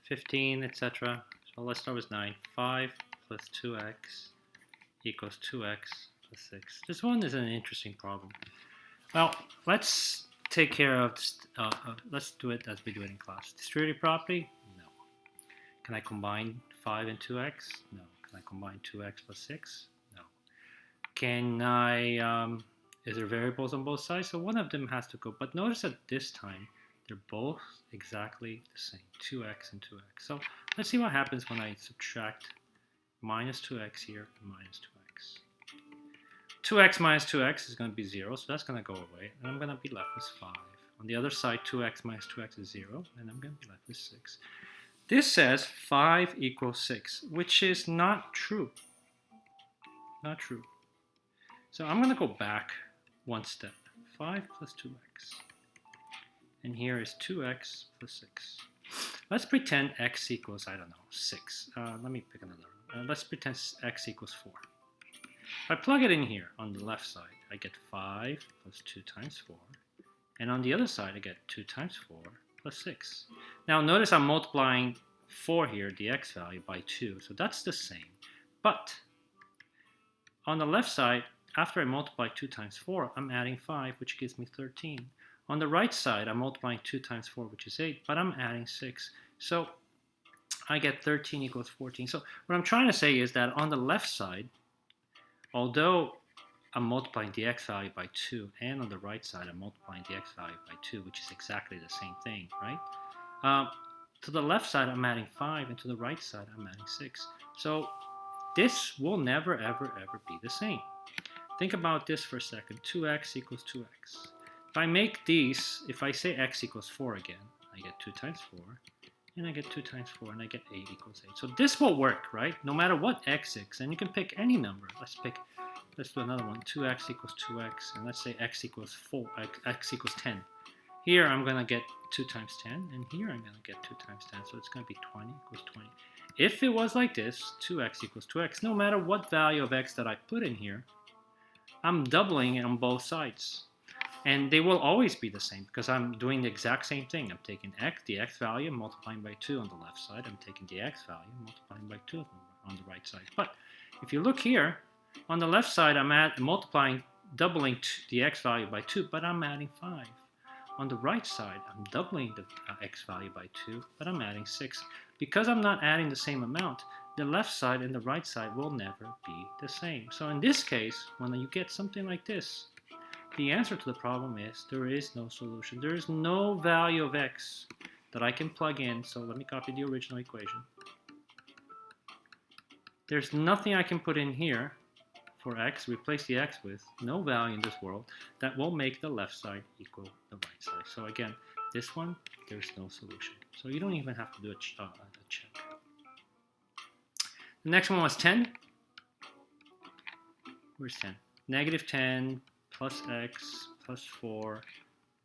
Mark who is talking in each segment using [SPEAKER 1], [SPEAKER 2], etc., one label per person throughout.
[SPEAKER 1] 15, etc. So let's start with 9. 5 plus 2x equals 2x plus 6. This one is an interesting problem. Well, let's take care of, let's do it as we do it in class. Distributive property? No. Can I combine 5 and 2x? No. Can I combine 2x plus 6? No. Can I, is there variables on both sides? So one of them has to go. But notice that this time, they're both exactly the same, 2x and 2x. So let's see what happens when I subtract minus 2x here and minus 2x. 2x minus 2x is going to be 0, so that's going to go away. And I'm going to be left with 5. On the other side, 2x minus 2x is 0, and I'm going to be left with 6. This says 5 equals 6, which is not true. Not true. So I'm going to go back one step. 5 plus 2x. And here is 2x plus 6. Let's pretend x equals, I don't know, 6. Let me pick another one. Let's pretend x equals 4. If I plug it in here on the left side, I get 5 plus 2 times 4. And on the other side, I get 2 times 4 plus 6. Now notice I'm multiplying 4 here, the x value, by 2. So that's the same. But on the left side, after I multiply 2 times 4, I'm adding 5, which gives me 13. On the right side, I'm multiplying 2 times 4, which is 8, but I'm adding 6. So I get 13 equals 14. So what I'm trying to say is that on the left side, although I'm multiplying the x value by 2, and on the right side, I'm multiplying the x value by 2, which is exactly the same thing, right? To the left side, I'm adding 5, and to the right side, I'm adding 6. So this will never, ever, ever be the same. Think about this for a second. 2x equals 2x. If I make these, if I say x equals 4 again, I get 2 times 4, and I get 2 times 4, and I get 8 equals 8. So this will work, right? No matter what x is, and you can pick any number. Let's do another one. 2x equals 2x, and let's say x equals 4, x equals 10. Here I'm going to get 2 times 10, and here I'm going to get 2 times 10, so it's going to be 20 equals 20. If it was like this, 2x equals 2x, no matter what value of x that I put in here, I'm doubling it on both sides. And they will always be the same because I'm doing the exact same thing. I'm taking the x value, multiplying by 2 on the left side. I'm taking the x value, multiplying by 2 on the right side. But if you look here, on the left side, I'm multiplying, doubling the x value by 2, but I'm adding 5. On the right side, I'm doubling the x value by 2, but I'm adding 6. Because I'm not adding the same amount, the left side and the right side will never be the same. So in this case, when you get something like this, the answer to the problem is there is no solution. There is no value of x that I can plug in. So let me copy the original equation. There's nothing I can put in here for x, replace the x with, no value in this world, that will make the left side equal the right side. So again, this one, there's no solution. So you don't even have to do a check. The next one was 10. Where's 10? Negative 10 plus x plus 4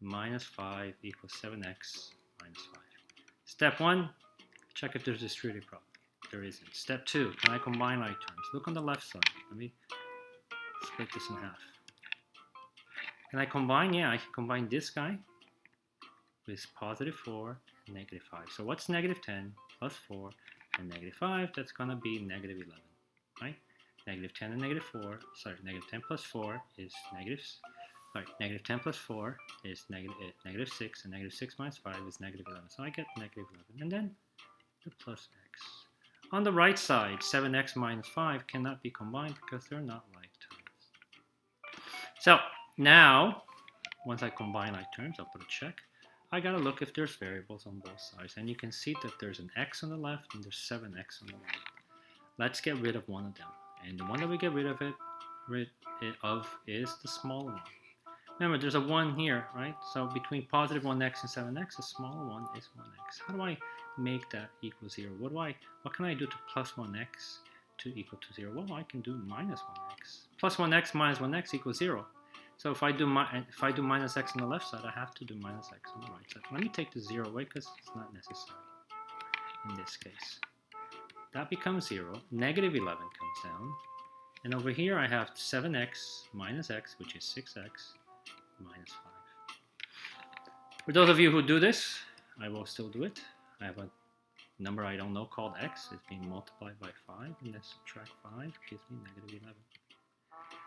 [SPEAKER 1] minus 5 equals 7x minus 5. Step 1, check if there's a distributive property. There isn't. Step 2, can I combine like terms? Look on the left side. Let me split this in half. Can I combine? Yeah, I can combine this guy with positive 4 and negative 5. So what's negative 10 plus 4 and negative 5? That's going to be negative 11, right? Negative 10 and negative 4, sorry, negative 10 plus 4 is negative 10 plus 4 is negative 6, and negative 6 minus 5 is negative 11. So I get negative 11, and then the plus x. On the right side, 7x minus 5 cannot be combined because they're not like terms. So now, once I combine like terms, I'll put a check. I gotta look if there's variables on both sides, and you can see that there's an x on the left and there's 7x on the right. Let's get rid of one of them. And the one that we get rid of is the smaller one. Remember, there's a 1 here, right? So between positive 1x and 7x, the smaller one is 1x. How do I make that equal 0? What can I do to plus 1x to equal to 0? Well, I can do minus 1x. Plus 1x minus 1x equals 0. So if I do minus x on the left side, I have to do minus x on the right side. Let me take the 0 away because it's not necessary in this case. That becomes 0. Negative 11 comes down. And over here I have 7x minus x, which is 6x minus 5. For those of you who do this, I will still do it. I have a number I don't know called x is being multiplied by 5, and then subtract 5 gives me negative 11.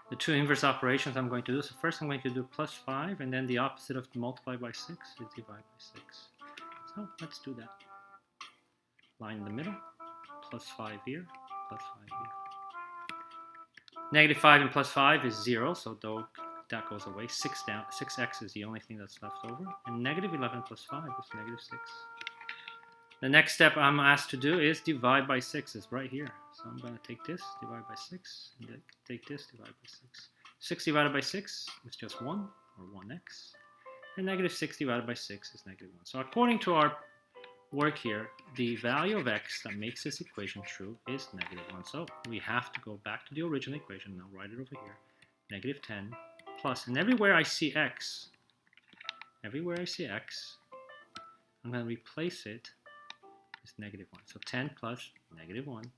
[SPEAKER 1] The two inverse operations I'm going to do, so first I'm going to do plus 5, and then the opposite of multiply by 6 is divide by 6. So let's do that. Line in the middle, plus 5 here, plus 5 here. Negative 5 and plus 5 is 0, so though that goes away. 6x is the only thing that's left over. And negative 11 plus 5 is negative 6. The next step I'm asked to do is divide by 6. It's right here. So I'm going to take this, divide by 6, and then take this, divide by 6. 6 divided by 6 is just 1, or 1x. And negative 6 divided by 6 is negative 1. So according to our work here, the value of x that makes this equation true is negative 1. So we have to go back to the original equation. Now write it over here. Negative 10 plus, and everywhere I see x, I'm going to replace it with negative 1. So 10 plus negative 1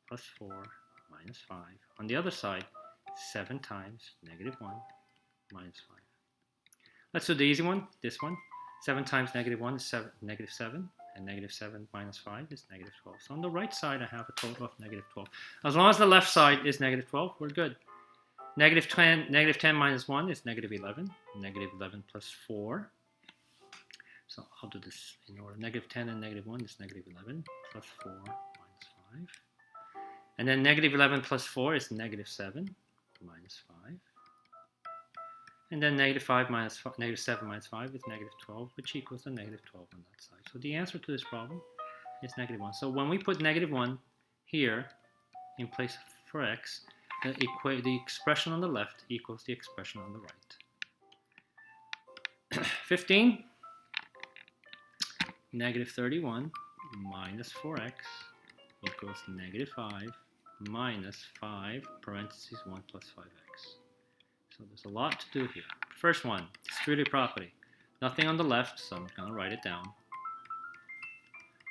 [SPEAKER 1] plus 4 minus 5. On the other side, 7 times negative 1 minus 5. Let's do the easy one, this one. 7 times negative 1 is negative 7, and negative 7 minus 5 is negative 12. So on the right side, I have a total of negative 12. As long as the left side is negative 12, we're good. Negative 10 minus 1 is negative 11. Negative 11 plus 4. So I'll do this in order. Negative 10 and negative 1 is negative 11 plus 4 minus 5. And then negative 11 plus 4 is negative 7 minus 5. And then negative 7 minus 5 is negative 12, which equals to negative 12 on that side. So the answer to this problem is negative 1. So when we put negative 1 here in place for x, the expression on the left equals the expression on the right. 15, negative 31 minus 4x equals negative 5 minus 5 parentheses 1 plus 5x. So there's a lot to do here. First one, distributive property. Nothing on the left, so I'm going to write it down.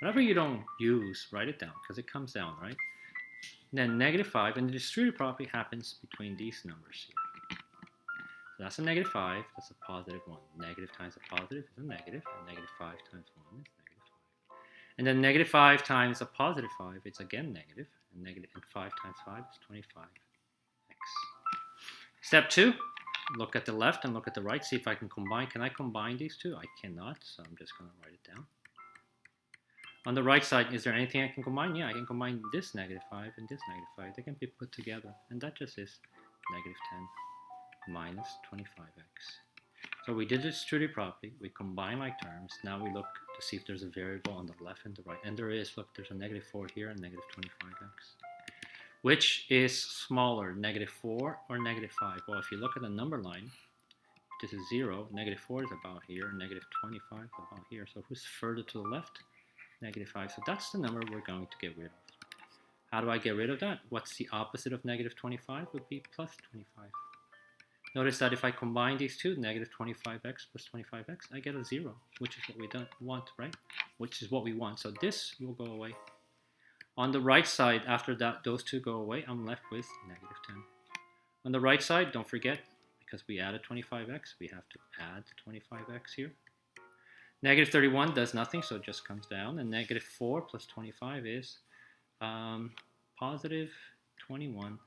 [SPEAKER 1] Whatever you don't use, write it down, because it comes down, right? And then negative 5, and the distributive property happens between these numbers here. So that's a negative 5, that's a positive 1. Negative times a positive is a negative, and negative 5 times 1 is negative 5. And then negative 5 times a positive 5, it's again negative, and 5 times 5 is 25x. Step 2, look at the left and look at the right, see if I can combine. Can I combine these two? I cannot, so I'm just going to write it down. On the right side, is there anything I can combine? Yeah, I can combine this negative 5 and this negative 5. They can be put together, and that just is negative 10 minus 25x. So we did the distributive property. We combine like terms. Now we look to see if there's a variable on the left and the right. And there is. Look, there's a negative 4 here and negative 25x. Which is smaller, negative 4 or negative 5? Well, if you look at the number line, this is 0. Negative 4 is about here. Negative 25 is about here. So who's further to the left? Negative 5. So that's the number we're going to get rid of. How do I get rid of that? What's the opposite of negative 25? Would be plus 25. Notice that if I combine these two, negative 25x plus 25x, I get a 0, which is what we want, right? Which is what we want. So this will go away. On the right side, after that, those two go away, I'm left with negative 10. On the right side, don't forget, because we added 25x, we have to add 25x here. Negative 31 does nothing, so it just comes down. And negative 4 plus 25 is positive 21x.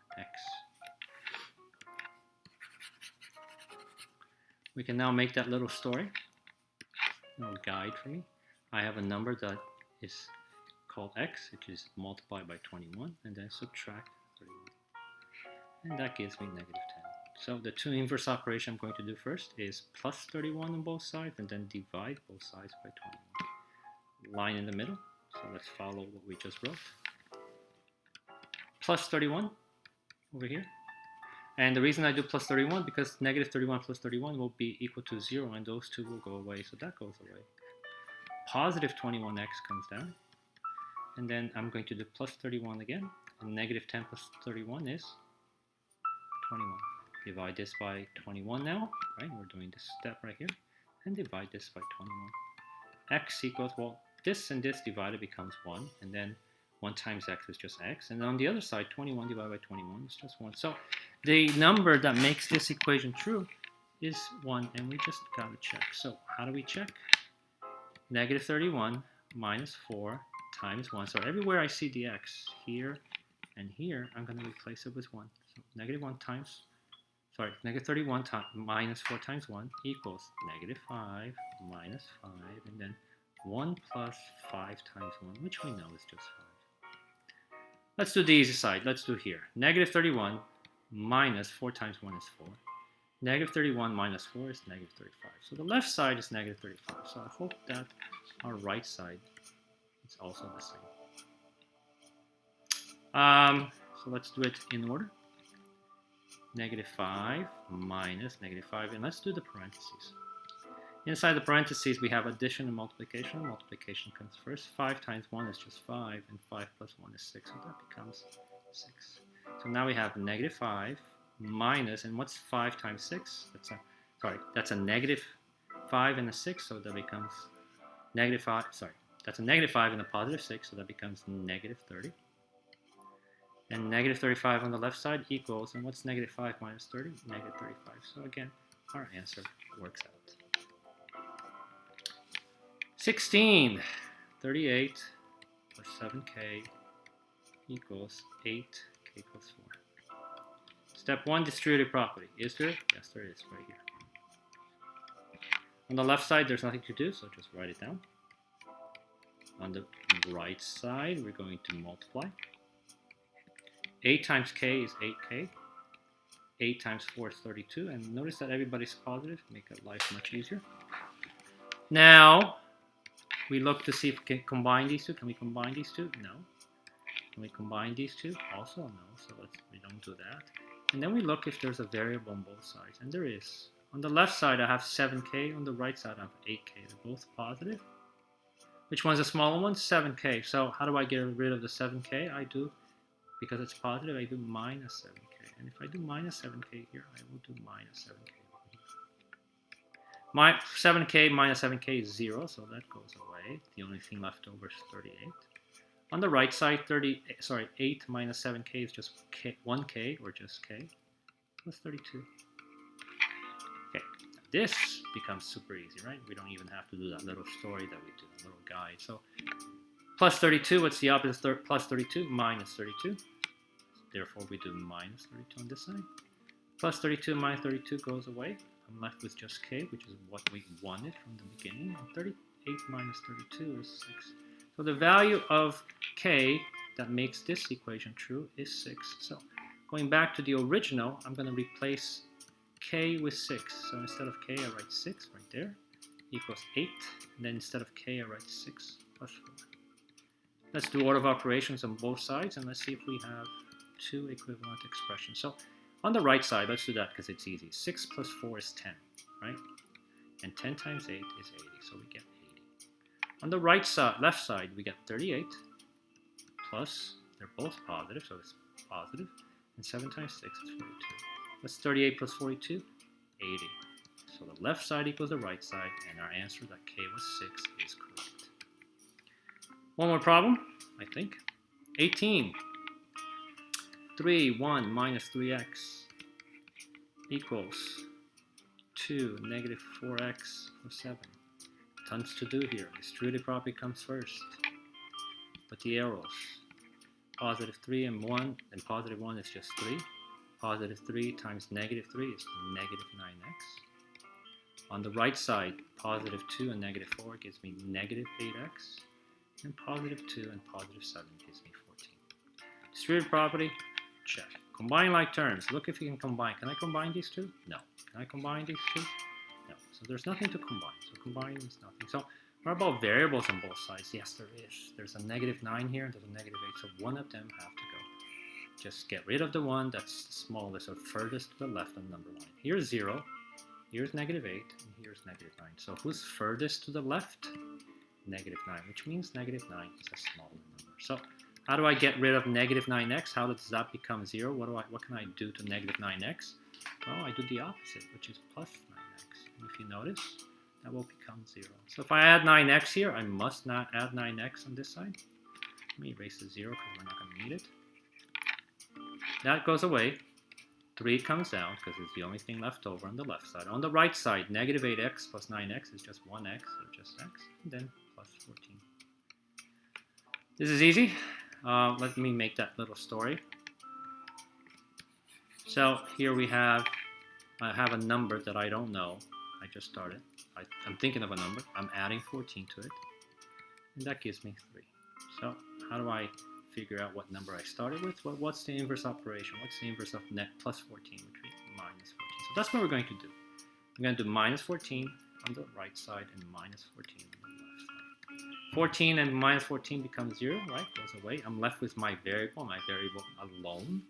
[SPEAKER 1] We can now make that little story, little guide for me. I have a number that is called x, which is multiplied by 21, and then subtract 31. And that gives me negative 10. So the two inverse operation I'm going to do first is plus 31 on both sides, and then divide both sides by 21. Line in the middle, so let's follow what we just wrote. Plus 31 over here. And the reason I do plus 31, because negative 31 plus 31 will be equal to 0, and those two will go away, so that goes away. Positive 21x comes down. And then I'm going to do plus 31 again. And negative 10 plus 31 is 21. Divide this by 21 now, right? We're doing this step right here. And divide this by 21. X equals, well, this and this divided becomes 1. And then 1 times x is just x. And on the other side, 21 divided by 21 is just 1. So the number that makes this equation true is 1. And we just got to check. So how do we check? Negative 31 minus 4 times 1. So everywhere I see the x, here and here, I'm going to replace it with 1. So negative 31 minus 4 times 1 equals negative 5 minus 5, and then 1 plus 5 times 1, which we know is just 5. Let's do the easy side. Let's do here. Negative 31 minus 4 times 1 is 4. Negative 31 minus 4 is negative 35. So the left side is negative 35. So I hope that our right side is also the same. So let's do it in order. Negative 5 minus negative 5. And let's do the parentheses. Inside the parentheses, we have addition and multiplication. Multiplication comes first. 5 times 1 is just 5, and 5 plus 1 is 6, so that becomes 6. So now we have negative 5 minus, and what's 5 times 6? That's a negative 5 and a 6, so that becomes negative 5, that's a negative 5 and a positive 6, so that becomes negative 30. And negative 35 on the left side equals, and what's negative 5 minus 30? Negative 35. So again, our answer works out. 16, 38 plus 7k equals 8k plus 4. Step 1, distributive property. Is there? Yes, there is, right here. On the left side, there's nothing to do, so just write it down. On the right side, we're going to multiply. 8 times k is 8k. 8 times 4 is 32, and notice that everybody's positive, make life much easier. Now, we look to see if we can combine these two. Can we combine these two? No. Can we combine these two? Also no, so we don't do that. And then we look if there's a variable on both sides, and there is. On the left side, I have 7k. On the right side, I have 8k. They're both positive. Which one's the smaller one? 7k. So how do I get rid of the 7k? I do, because it's positive, I do minus 7k. And if I do minus 7k here, I will do minus 7k. My 7k minus 7k is 0, so that goes away. The only thing left over is 38. On the right side, 8 minus 7k is just 1k, or just k, plus 32. Okay, this becomes super easy, right? We don't even have to do that little story that we do, a little guide. So, plus 32, what's the opposite plus 32? Minus 32. Therefore, we do minus 32 on this side. Plus 32 minus 32 goes away. I'm left with just k, which is what we wanted from the beginning. And 38 minus 32 is 6. So the value of k that makes this equation true is 6. So going back to the original, I'm going to replace k with 6. So instead of k, I write 6 right there, equals 8. And then instead of k, I write 6 plus 4. Let's do order of operations on both sides, and let's see if we have two equivalent expressions. So on the right side, let's do that because it's easy. 6 plus 4 is 10, right? And 10 times 8 is 80, so we get 80. On the right side, left side, we get 38 plus, they're both positive, so it's positive, and 7 times 6 is 42. What's 38 plus 42? 80. So the left side equals the right side, and our answer that k was 6 is correct. One more problem, I think. 18. 3, 1 minus 3x equals 2, negative 4x plus 7. Tons to do here. Distributive property comes first. But the arrows, positive 3 and 1, and positive 1 is just 3. Positive 3 times negative 3 is negative 9x. On the right side, positive 2 and negative 4 gives me negative 8x. And positive 2 and positive 7 gives me 14. Distributive property, check. Combine like terms. Look if you can combine. Can I combine these two? No. Can I combine these two? No. So there's nothing to combine. So combining is nothing. So what about variables on both sides? Yes, there is. There's a negative 9 here and there's a negative 8. So one of them have to go. Just get rid of the one that's smallest or furthest to the left on number line. Here's 0. Here's negative 8. And here's negative 9. So who's furthest to the left? Negative 9, which means negative 9 is a smaller number. So how do I get rid of negative 9x? How does that become 0? What can I do to negative 9x? Well, I do the opposite, which is plus 9x. And if you notice, that will become 0. So if I add 9x here, I must not add 9x on this side. Let me erase the 0 because we're not going to need it. That goes away. 3 comes down because it's the only thing left over on the left side. On the right side, negative 8x plus 9x is just 1x, or just x, and then plus 14. This is easy. Let me make that little story. So here I have a number that I don't know. I just started. I'm thinking of a number. I'm adding 14 to it. And that gives me 3. So how do I figure out what number I started with? Well, what's the inverse operation? What's the inverse of net plus 14, which would be minus 14? So that's what we're going to do. I'm going to do minus 14 on the right side and minus 14 on the left side. 14 and minus 14 becomes 0, right? Goes away. I'm left with my variable alone.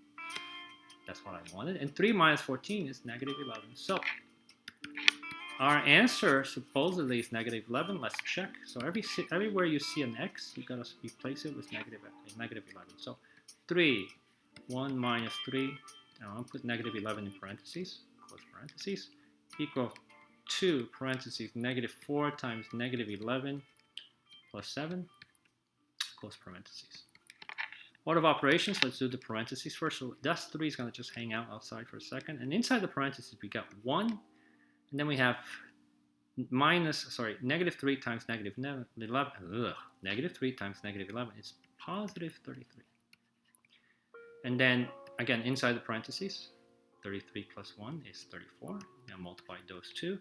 [SPEAKER 1] That's what I wanted. And 3 minus 14 is negative 11. So our answer supposedly is negative 11. Let's check. So everywhere you see an x, you got to replace it with negative 11. So 3, 1 minus 3, and I'll put negative 11 in parentheses, close parentheses, equal 2 parentheses negative 4 times negative 11 plus 7, close parentheses. Order of operations, let's do the parentheses first. So that's 3 is going to just hang out outside for a second. And inside the parentheses, we got 1. And then we have negative 3 times negative 11. Negative 3 times negative 11 is positive 33. And then, again, inside the parentheses, 33 plus 1 is 34. Now multiply those two.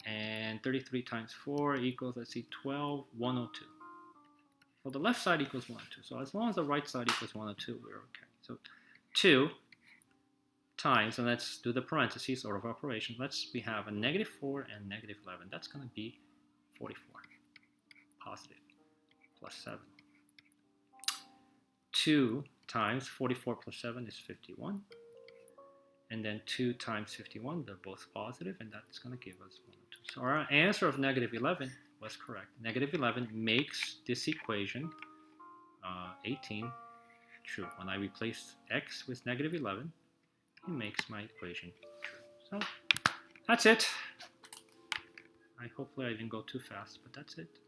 [SPEAKER 1] And 33 times 4 equals, let's see, 12, 102. So the left side equals 102. So as long as the right side equals 102, we're okay. So 2 times, and let's do the parentheses, order of operation. We have a negative 4 and negative 11. That's going to be 44. Positive. Plus 7. 2 times 44 plus 7 is 51. And then 2 times 51, they're both positive, and that's going to give us 102. So our answer of negative 11 was correct. Negative 11 makes this equation 18 true. When I replace x with negative 11, it makes my equation true. So that's it. Hopefully I didn't go too fast, but that's it.